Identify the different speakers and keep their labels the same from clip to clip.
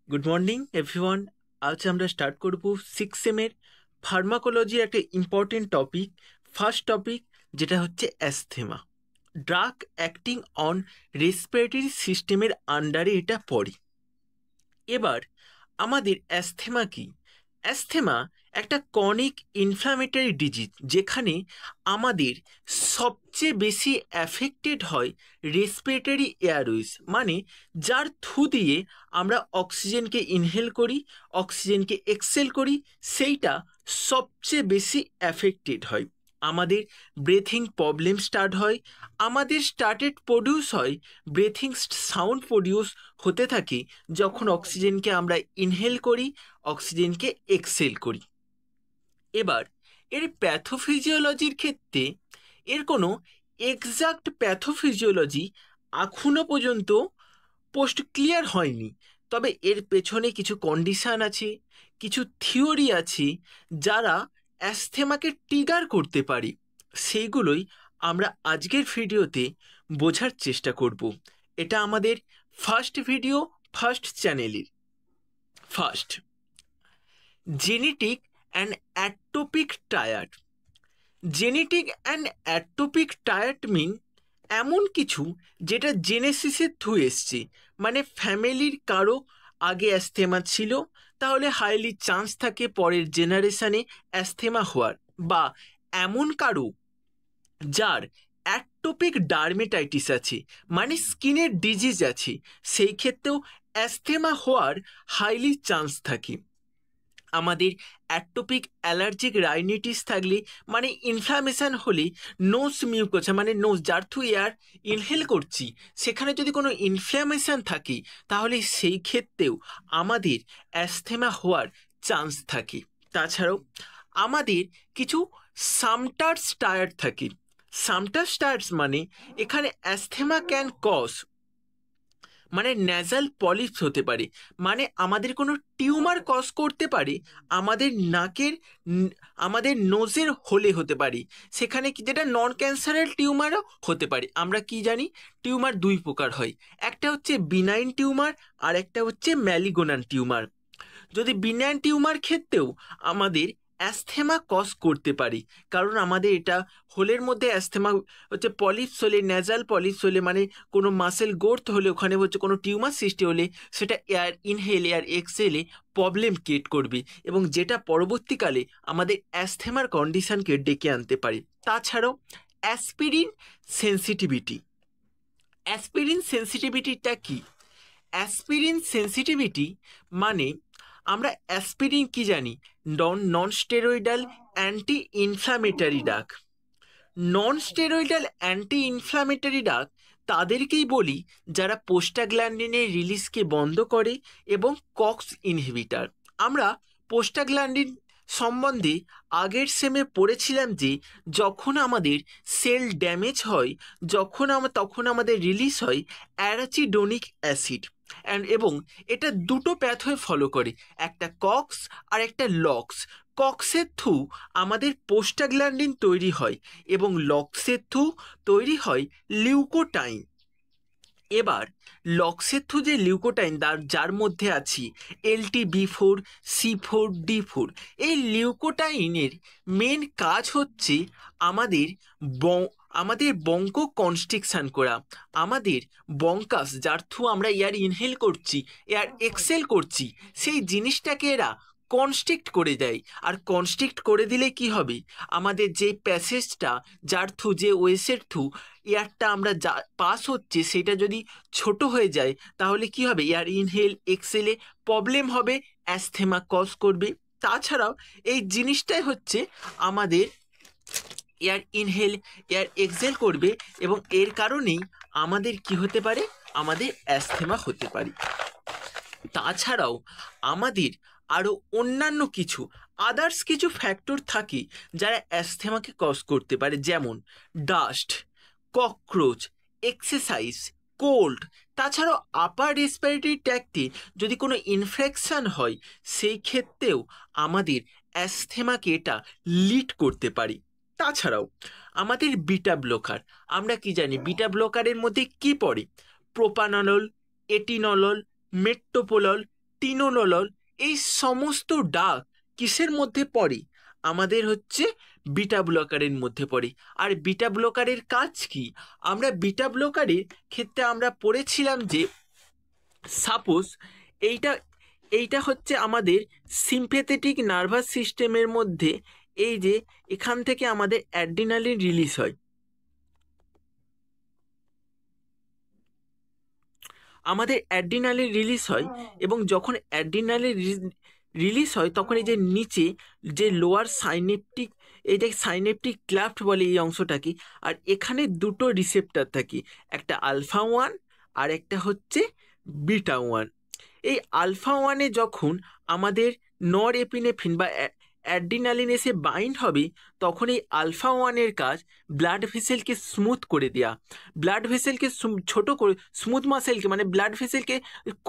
Speaker 1: Good morning everyone. আজ আমরা start করব 6 সেমের ফার্মাকোলজির একটা ইম্পর্টেন্ট টপিক, ফার্স্ট টপিক, যেটা হচ্ছে অ্যাস্থেমা। ড্রাগ অ্যাক্টিং অন রেসপিরেটরি সিস্টেমের আন্ডারে এটা পড়ে। এবার আমাদের অ্যাস্থেমা কি? অ্যাস্থেমা একটা ক্রনিক ইনফ্ল্যামেটরি ডিজিজ, যেখানে আমাদের সবচেয়ে বেশি অ্যাফেক্টেড হয় রেসপিরেটরি এয়ারওয়েজ, মানে যার থ্রু দিয়ে আমরা অক্সিজেনকে ইনহেল করি, অক্সিজেনকে এক্সেল করি, সেইটা সবচেয়ে বেশি অ্যাফেক্টেড হয়। আমাদের ব্রেথিং প্রবলেম স্টার্ট হয়, আমাদের প্রডিউস হয় ব্রেথিং সাউন্ড প্রডিউস হতে থাকে যখন অক্সিজেনকে আমরা ইনহেল করি, অক্সিজেনকে এক্সেল করি। এবার এর প্যাথোফিজিওলজির ক্ষেত্রে এর কোনো এক্সাক্ট প্যাথোফিজিওলজি এখনো পর্যন্ত পোস্ট ক্লিয়ার হয়নি, তবে এর পেছনে কিছু কন্ডিশন আছে, কিছু থিওরি আছে যারা অ্যাস্থেমাকে ট্রিগার করতে পারে। সেইগুলোই আমরা আজকের ভিডিওতে বোঝার চেষ্টা করব। এটা আমাদের ফার্স্ট ভিডিও, ফার্স্ট চ্যানেলের। First, genetic and atopic tired. Genetic and atopic tired mean এমন কিছু যেটা জেনেসিসের থ্রু এসছে, মানে ফ্যামিলির কারো আগে অ্যাস্থেমা ছিল, তাহলে হাইলি চান্স থাকে পরের জেনারেশনে অ্যাস্থেমা হওয়ার, বা এমন কারো যার অ্যাটোপিক ডার্মেটাইটিস আছে, মানে স্কিনের ডিজিজ আছে, সেই ক্ষেত্রেও অ্যাস্থেমা হওয়ার হাইলি চান্স থাকে। আমাদের অ্যাটোপিক অ্যালার্জিক রাইনিটিস থাকলে, মানে ইনফ্লামেশন হলে নোজ মিউকোসা, মানে নোজ যার থ্রু এয়ার ইনহেল করছি, সেখানে যদি কোনো ইনফ্লামেশন থাকে, তাহলে সেই ক্ষেত্রেও আমাদের অ্যাস্থেমা হওয়ার চান্স থাকে। তাছাড়াও আমাদের কিছু সামটার্স টায়ার থাকে। সামটার্স টায়ার্স মানে এখানে অ্যাস্থেমা ক্যান কজ, মানে ন্যাজাল পলিপস হতে পারে, মানে আমাদের কোনো টিউমার কজ করতে পারে আমাদের নাকের, আমাদের নোজের হোলে হতে পারে, সেখানে কি যেটা নন ক্যান্সারাল টিউমারও হতে পারে। আমরা কি জানি, টিউমার দুই প্রকার হয়, একটা হচ্ছে বিনাইন টিউমার আর একটা হচ্ছে ম্যালিগনান টিউমার। যদি বিনাইন টিউমার ক্ষেত্রেও আমাদের অ্যাস্থেমা কজ করতে পারি, কারণ আমাদের এটা হোলের মধ্যে অ্যাস্থেমা হচ্ছে পলিপস হলে, ন্যাজাল পলিপস হলে, মানে কোনো মাসেল গ্রোথ হলে, ওখানে হচ্ছে কোনো টিউমার সৃষ্টি হলে সেটা এয়ার ইনহেল এয়ার এক্সেলে প্রবলেম ক্রিয়েট করবে, এবং যেটা পরবর্তীকালে আমাদের অ্যাস্থেমার কন্ডিশনকে ডেকে আনতে পারে। তাছাড়াও অ্যাসপিরিন সেন্সিটিভিটি। অ্যাসপিরিন সেন্সিটিভিটিটা কি? অ্যাসপিরিন সেন্সিটিভিটি মানে আমরা অ্যাসপিরিন কি জানি, non steroidal anti inflammatory drug. Non steroidal anti inflammatory drug তাদেরকেই বলি যারা পোস্টাগ্ল্যান্ডিনের রিলিজকে বন্ধ করে এবং কক্স ইনহিবিটার। আমরা পোস্টাগ্ল্যান্ডিন সম্বন্ধে আগের সেমে পড়েছিলাম যে যখন আমাদের সেল ড্যামেজ হয়, তখন আমাদের রিলিজ হয় অ্যারাচিডোনিক অ্যাসিড, এবং এটা দুটো প্যাথওয়ে ফলো করে, একটা কক্স আর একটা লক্স। কক্সের থ্রু আমাদের পোস্টাগ্ল্যান্ডিন তৈরি হয় এবং লক্সের থ্রু তৈরি হয় লিউকোটাইন। এবার লক্সের থ্রু যে লিউকোটাইন, যার মধ্যে আছি LTB4, C4, D4, এই লিউকোটাইনের মেন কাজ হচ্ছে আমাদের আমাদের বঙ্ক কনস্ট্রিকশন করা, আমাদের বঙ্কাস যার থ্রু আমরা এয়ার ইনহেল করছি, এয়ার এক্সেল করছি, সেই জিনিসটাকে এরা কনস্ট্রিক্ট করে দেয়। আর কনস্ট্রিক্ট করে দিলে কি হবে, আমাদের যে প্যাসেজটা, যার থ্রু, যে ওয়েসের থ্রু এয়ারটা আমরা যা পাস হচ্ছে, সেটা যদি ছোট হয়ে যায়, তাহলে কি হবে, এয়ার ইনহেল এক্সেলে প্রবলেম হবে, অ্যাস্থেমা কজ করবে। তাছাড়াও এই জিনিসটাই হচ্ছে আমাদের এয়ার ইনহেল এয়ার এক্সেল করবে, এবং এর কারণেই আমাদের কি হতে পারে, আমাদের অ্যাস্থেমা হতে পারে। তাছাড়াও আমাদের আরও অন্যান্য কিছু আদার্স কিছু ফ্যাক্টর থাকে যারা অ্যাস্থেমাকে কজ করতে পারে, যেমন ডাস্ট, ককরোচ, এক্সারসাইজ, কোল্ড। তাছাড়াও আপার রেসপিরেটরি ট্র্যাক্টে যদি কোনো ইনফেকশন হয়, সেই ক্ষেত্রেও আমাদের অ্যাস্থেমাকে এটা লিড করতে পারে। তাছাড়াও আমাদের বিটা ব্লকার, আমরা কি জানি বিটা ব্লকারের মধ্যে কি পড়ে, প্রোপানল, এটিনলল, মেট্টোপোলল, টিনোলল, এই সমস্ত ডাক কিসের মধ্যে পড়ে? আমাদের হচ্ছে বিটা ব্লকারের মধ্যে পড়ে। আর বিটা ব্লকারের কাজ কি? আমরা বিটা ব্লকারের ক্ষেত্রে আমরা পড়েছিলাম যে সাপোজ এইটা এইটা হচ্ছে আমাদের সিম্প্যাথেটিক নার্ভাস সিস্টেমের মধ্যে, এই যে এখান থেকে আমাদের অ্যাড্রিনালিন রিলিজ হয়। আমাদের অ্যাড্রিনালিন রিলিজ হয়, এবং যখন অ্যাড্রিনালিন রিলিজ হয় তখন এই যে নিচে যে লোয়ার সাইনেপটিক, এই যে সাইনেপটিক ক্লাফট বলে এই অংশটাকে, আর এখানে দুটো রিসেপ্টার থাকে, একটা আলফা 1 আর একটা হচ্ছে বিটা 1। এই আলফা 1-এ যখন আমাদের নর এপিনেফ্রিন বা অ্যাড্রিনালিন এসে বাইন্ড হবে, তখন এই আলফা 1-এর কাজ ব্লাড ভেসেলকে স্মুথ করে দেওয়া, ব্লাড ভেসেলকে ছোট করে, স্মুথ মাসেলকে মানে ব্লাড ভেসেলকে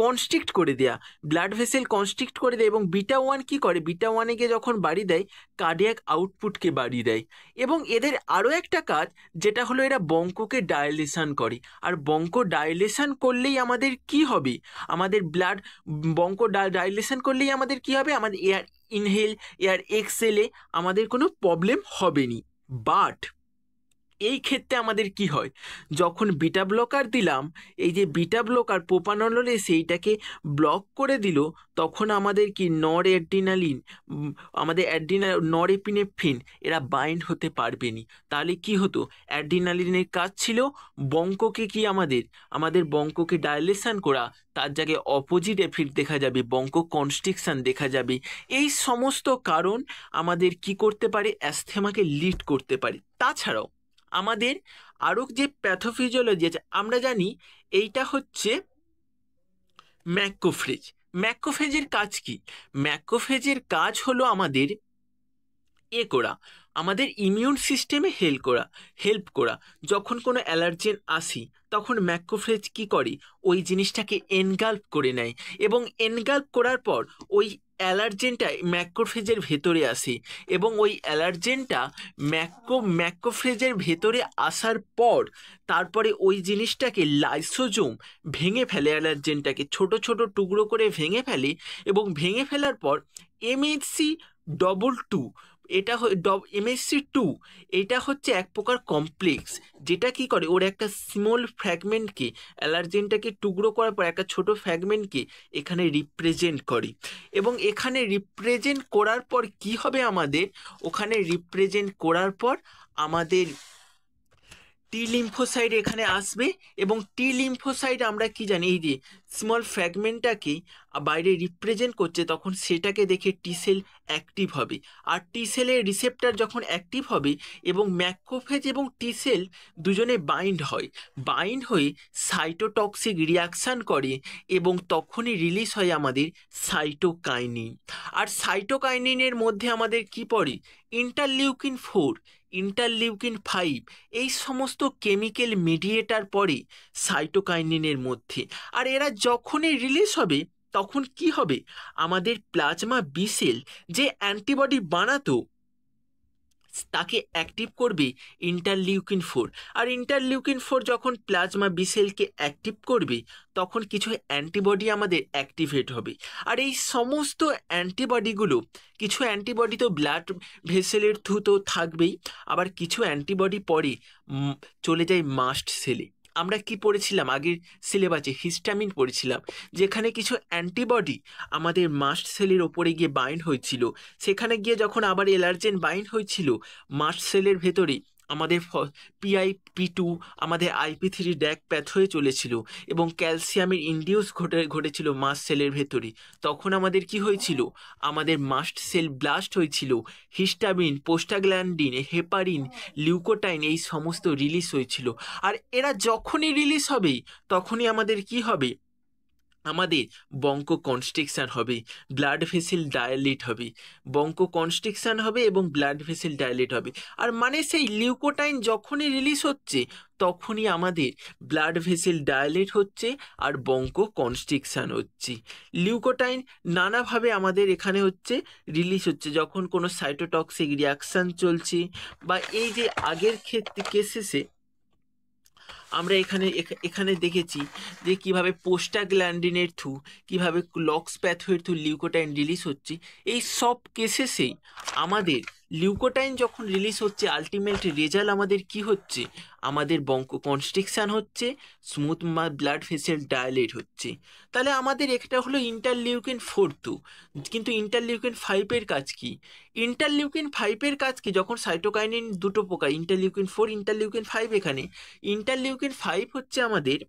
Speaker 1: কনস্ট্রিক্ট করে দেওয়া, ব্লাড ভেসেল কনস্ট্রিক্ট করে দেয়। এবং বিটা 1 কি করে? বিটা 1-এ গিয়ে যখন বাড়ি দেয়, কার্ডিয়াক আউটপুটকে বাড়িয়ে দেয়। এবং এদের আরও একটা কাজ, যেটা হলো এরা বঙ্ককে ডাইলেশন করে। আর বঙ্ক ডাইলেশন করলেই আমাদের কি হবে? আমাদের ব্লাড বঙ্ক ডাইলেশন করলেই আমাদের কি হবে? আমাদের এয়ার ইনহেল, এয়ার এক্সেলে আমাদের কোনো প্রবলেম হবে নি। বাট এই ক্ষেত্রে আমাদের কি হয়? যখন বিটা ব্লকার দিলাম, এই যে বিটা ব্লকার প্রোপানল সেইটাকে ব্লক করে দিল, তখন আমাদের কি নর অ্যাড্রিনালিন, আমাদের নর এপিনেফ্রিন এরা বাইন্ড হতে পারবে নি। তাহলে কি হতো? অ্যাড্রিনালিনের কাজ ছিল বঙ্ককে কি আমাদের বঙ্ককে ডাইলেশন করা, তার জায়গায় অপোজিট এফেক্ট দেখা যাবে, বঙ্ক কনস্ট্রিকশন দেখা যাবে। এই সমস্ত কারণ আমাদের কি করতে পারে? অ্যাস্থেমাকে লিড করতে পারে। তাছাড়াও আমাদের আরও যে প্যাথোফিজিওলজি আছে, আমরা জানি এইটা হচ্ছে ম্যাক্রোফেজ। ম্যাক্রোফেজের কাজ কি? ম্যাক্রোফেজের কাজ হলো আমাদের করা, আমাদের ইমিউন সিস্টেমে হেল্প করা। যখন কোনো অ্যালার্জেন আসি, তখন ম্যাক্রোফেজ কি করে? ওই জিনিসটাকে এনগাল্প করে নেয়, এবং এনগাল্প করার পর ওই অ্যালার্জেনটা ম্যাক্রোফেজের ভেতরে আসে, এবং ওই অ্যালার্জেনটা ম্যাক্রোফেজের ভেতরে আসার পর তারপরে ওই জিনিসটাকে লাইসোজোম ভেঙে ফেলে, অ্যালার্জেনটাকে ছোট ছোট টুকরো করে ভেঙে ফেলে, এবং ভেঙে ফেলার পর MHC-2, এটা MHC-2 এটা হচ্ছে এক প্রকার কমপ্লেক্স, যেটা কি করে? ওর একটা স্মল ফ্র্যাগমেন্টকে, অ্যালার্জেনটাকে টুকরো করার পর একটা ছোট ফ্র্যাগমেন্টকে এখানে রিপ্রেজেন্ট করে। এবং এখানে রিপ্রেজেন্ট করার পর কি হবে? ওখানে রিপ্রেজেন্ট করার পর আমাদের টি লিম্ফোসাইট এখানে আসবে, এবং টি লিম্ফোসাইট আমরা কি জানি? এই যে স্মল ফ্র্যাগমেন্টটাকে বাইরে রিপ্রেজেন্ট করছে, তখন সেটাকে দেখে টি সেল অ্যাক্টিভ হবে। আর টি সেলের রিসেপ্টার যখন অ্যাক্টিভ হবে, এবং ম্যাক্রোফেজ এবং টি সেল দুজনে বাইন্ড হয়ে সাইটোটক্সিক রিয়াকশান করে, এবং তখনই রিলিজ হয় আমাদের সাইটোকাইনিন। আর সাইটোকাইনিনের মধ্যে আমাদের কি পড়ে? ইন্টারলিউকিন-4, ইন্টারলিউকিন-5, এই সমস্ত কেমিক্যাল মিডিয়েটার পড়ে সাইটোকাইনিনের মধ্যে। আর এরা যখনই রিলিজ হবে, তখন কি হবে? আমাদের প্লাজমা বি সেল যে অ্যান্টিবডি বানাতো, তাকে অ্যাক্টিভ করবে ইন্টারলিউকিন-4। আর ইন্টারলিউকিন-4 যখন প্লাজমা বি সেলকে অ্যাক্টিভ করবে, তখন কিছু অ্যান্টিবডি আমাদের অ্যাক্টিভেট হবে। আর এই সমস্ত অ্যান্টিবডিগুলো, কিছু অ্যান্টিবডি তো ব্লাড ভেসেলের থ্রু তো থাকবেই, আবার কিছু অ্যান্টিবডি পরে চলে যায় মাস্ট সেলে। আমরা কি পড়েছিলাম আগের সিলেবাসে? হিস্টামিন পড়েছিলাম, যেখানে কিছু অ্যান্টিবডি আমাদের মাস্ট সেলের ওপরে গিয়ে বাইন্ড হয়েছিল। সেখানে গিয়ে যখন আবার এলার্জেন বাইন্ড হয়েছিল, মাস্ট সেলের ভেতরে আমাদের PIP2, আমাদের IP3 ড্যাক প্যাথ হয়ে চলেছিল, এবং ক্যালসিয়ামের ইনডিউস ঘটেছিল মাস্ট সেলের ভেতরে। তখন আমাদের কি হয়েছিল? আমাদের মাস্ট সেল ব্লাস্ট হয়েছিল, হিস্টামিন, পোস্টাগ্ল্যান্ডিন, হেপারিন, লিউকোটাইন এই সমস্ত রিলিজ হয়েছিল। আর এরা যখনই রিলিজ হবে, তখনই আমাদের কি হবে? আমাদের বঙ্ক কনস্ট্রিকশন হবে, ব্লাড ভেসেল ডায়ালেট হবে, বঙ্ক কনস্ট্রিকশন হবে এবং ব্লাড ভেসেল ডায়ালেট হবে। আর মানে সেই লিউকোটাইন যখনই রিলিজ হচ্ছে, তখনই আমাদের ব্লাড ভেসেল ডায়ালেট হচ্ছে আর বঙ্ক কনস্ট্রিকশন হচ্ছে। লিউকোটাইন নানাভাবে আমাদের এখানে হচ্ছে রিলিজ হচ্ছে, যখন কোনো সাইটোটক্সিক রিয়াকশান চলছে, বা এই যে আগের কেসেসে আমরা এখানে দেখেছি যে কিভাবে পোস্টাগ্ল্যান্ডিনের থ্রু, কিভাবে লক্স প্যাথওয়ের থ্রু লিউকোটাইন রিলিজ হচ্ছে। এই সব কেসেসেই আমাদের লিউকোটাইন যখন রিলিজ হচ্ছে, আলটিমেট রেজাল্ট আমাদের কি হচ্ছে, আমাদের বঙ্কো কনস্ট্রিকশন হচ্ছে, স্মুথ ব্লাড ভেসেল ডায়ালেট হচ্ছে। তাহলে আমাদের একটা হলো ইন্টারলিউকিন 4 টু, কিন্তু ইন্টারলিউকিন 5-এর কাজ কি? ইন্টারলিউকিন 5-এর কাজ কি? যখন সাইটোকাইনিন দুটো প্রকার, ইন্টারলিউকিন 4, ইন্টারলিউকিন 5, এখানে ইন্টারলিউকিন 5 হচ্ছে আমাদের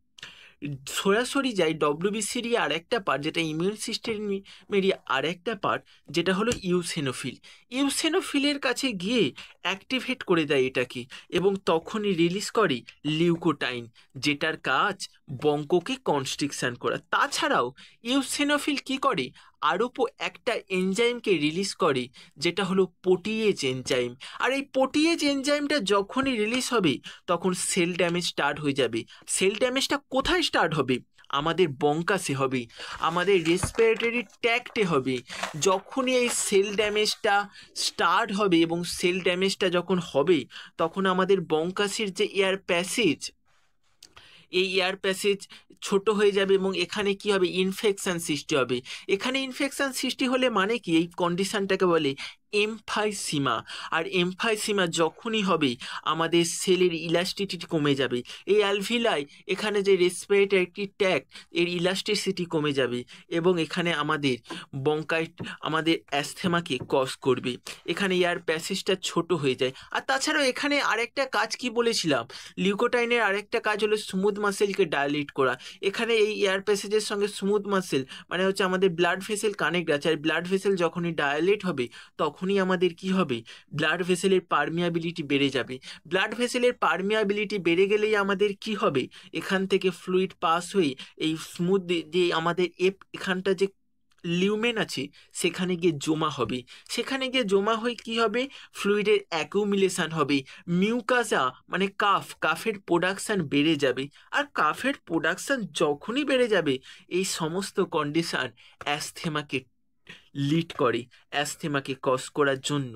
Speaker 1: সরাসরি যায় ডব্লিউবিসির আর একটা পার্ট, যেটা ইমিউন সিস্টেমেরই আর একটা পার্ট, যেটা হলো ইউসেনোফিল। ইউসেনোফিলের কাছে গিয়ে অ্যাক্টিভেট করে দেয় এটাকে, এবং তখনই রিলিজ করে লিউকোটাইন, যেটার কাজ বঙ্ককে কনস্ট্রিকশন করা। তাছাড়াও ইউসেনোফিল কি করে, আরও একটা এনজাইমকে রিলিজ করে, যেটা হলো প্রোটিয়েজ এনজাইম। আর এই প্রোটিয়েজ এনজাইমটা যখনই রিলিজ হবে, তখন সেল ড্যামেজ স্টার্ট হয়ে যাবে। সেল ড্যামেজটা কোথায় স্টার্ট হবে? আমাদের বঙ্কাসে হবে, আমাদের রেসপিরেটরি ট্র্যাক্টে হবে। যখনই এই সেল ড্যামেজটা স্টার্ট হবে, এবং সেল ড্যামেজটা যখন হবে, তখন আমাদের বঙ্কাসের যে এয়ার প্যাসেজ, এই এয়ার প্যাসেজ ছোট হয়ে যাবে, এবং এখানে কি হবে, ইনফেকশন সৃষ্টি হবে। এখানে ইনফেকশন সৃষ্টি হলে মানে কি, এই কন্ডিশনটাকে বলে এমফাইসিমা। আর এমফাইসিমা যখনই হবে, আমাদের সেলের ইলাস্টিসিটি কমে যাবে। এই অ্যালভিলাই, এখানে যে রেসপিরেটরি ট্র্যাক্ট, এর ইলাস্টিসিটি কমে যাবে, এবং এখানে আমাদের বঙ্কাইট, আমাদের অ্যাস্থেমাকে কজ করবে। এখানে এয়ার প্যাসেজটা ছোট হয়ে যায়। আর তাছাড়াও এখানে আরেকটা কাজ কি বলেছিলাম, লিউকোটাইনের আরেকটা কাজ হলো স্মুথ মাসেলকে ডায়ালেট করা। এখানে এই এয়ার প্যাসেজের সঙ্গে স্মুথ মাসেল মানে হচ্ছে আমাদের ব্লাড ভেসেল কানেক্ট আছে, আর ব্লাড ভেসেল যখনই ডায়ালেট হবে, তখনই আমাদের কি হবে, ব্লাড ভেসেলের পারমিয়াবিলিটি বেড়ে যাবে। ব্লাড ভেসেলের পারমিয়াবিলিটি বেড়ে গেলেই আমাদের কি হবে, এখান থেকে ফ্লুইড পাস হয়ে এই স্মুথ যে আমাদের এখানটা যে লিউমেন আছে, সেখানে গিয়ে জমা হবে। সেখানে গিয়ে জমা হয়ে কি হবে, ফ্লুইডের অ্যাকুমুলেশন হবে। মিউকাসা মানে কাফের প্রোডাকশান বেড়ে যাবে। আর কাফের প্রোডাকশান যখনই বেড়ে যাবে, এই সমস্ত কন্ডিশন অ্যাস্থেমাকে লিড করে, অ্যাস্থেমাকে কজ করার জন্য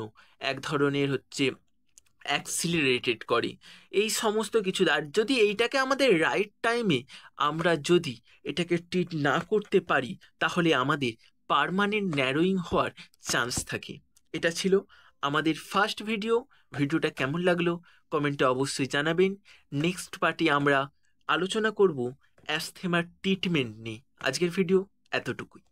Speaker 1: এক ধরনের হচ্ছে অ্যাক্সিলারেটেড করে এই সমস্ত কিছু। আর যদি এইটাকে আমাদের রাইট টাইমে আমরা যদি এটাকে ট্রিট না করতে পারি, তাহলে আমাদের পার্মানেন্ট ন্যারোয়িং হওয়ার চান্স থাকে। এটা ছিল আমাদের ফার্স্ট ভিডিও। ভিডিওটা কেমন লাগলো কমেন্টে অবশ্যই জানাবেন। নেক্সট পার্টি আমরা আলোচনা করব অ্যাস্থেমার ট্রিটমেন্ট নিয়ে। আজকের ভিডিও এতটুকুই।